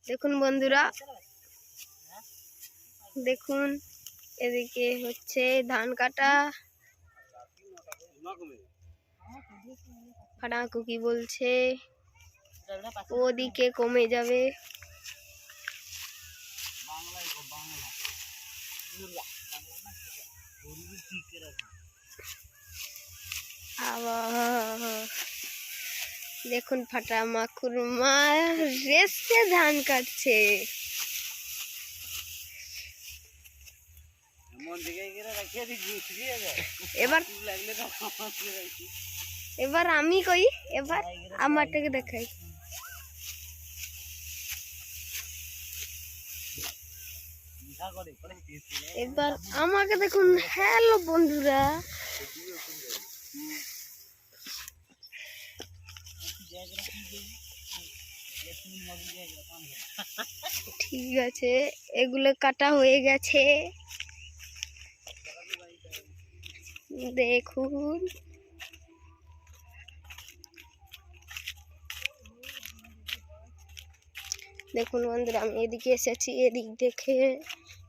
দেখুন বন্ধুরা, দেখুন এদিকে হচ্ছে ধান কাটা। ফাটাকু কি বলছে, ওদিকে কমে যাবে। দেখুন ফাটা মাকুর মা রেসে ধান কাটছে। এবার আমি কই, এবার আমারটাকে দেখাই। এবার আমাকে দেখুন। হ্যালো বন্ধুরা, ঠিক আছে, এগুলো কাটা হয়ে গেছে। দেখুন দেখুন বন্ধুরা, আমি এদিকে এসেছি, এদিক দেখে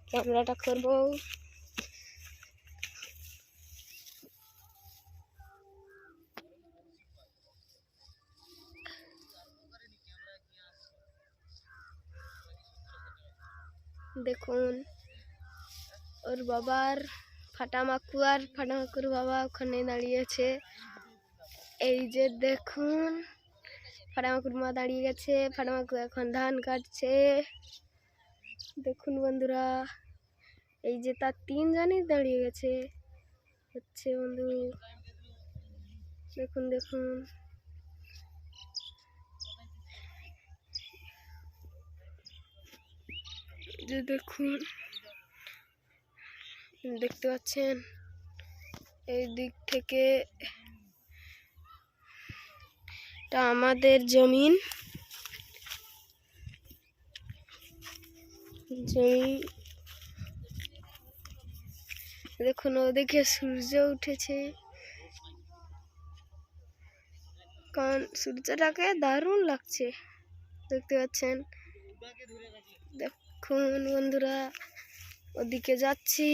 ক্যামেরাটা করব। দেখুন ওর বাবার ফাটামাকু আর ফাটামাকুর বাবা ওখানে দাঁড়িয়েছে। এই যে দেখুন ফাটামাকুর মা দাঁড়িয়ে গেছে, ফাটামাকু এখন ধান কাটছে। দেখুন বন্ধুরা, এই যে তার তিনজনই দাঁড়িয়ে গেছে হচ্ছে বন্ধু। দেখুন দেখুন যে দেখুন, দেখতে পাচ্ছেন এই দিক থেকে এটা আমাদের জমিন। দেখুন ওদিকে সূর্য উঠেছে, কারণ সূর্যটাকে দারুণ লাগছে, দেখতে পাচ্ছেন। দেখুন বন্ধুরা, ওদিকে যাচ্ছি।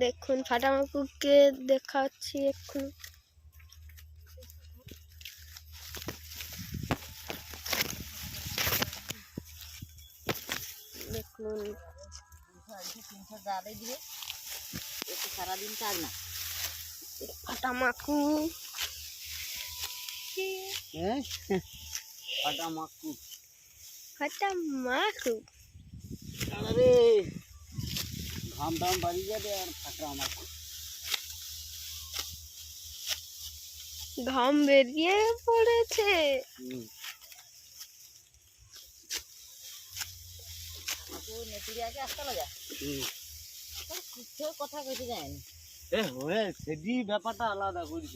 দেখুন ফাটামাকুকে দেখাচ্ছি এখন। দেখুন সারাদিন কাজ না ফাটামাকু, ফাটামাকু ফাটামাকু। আরে ঘাম টাম বাড়ি যাবে আর ফাটামাকু ঘাম বেরিয়ে পড়েছে। কথা কইতে যায় না, ব্যাপারটা আলাদা করিস।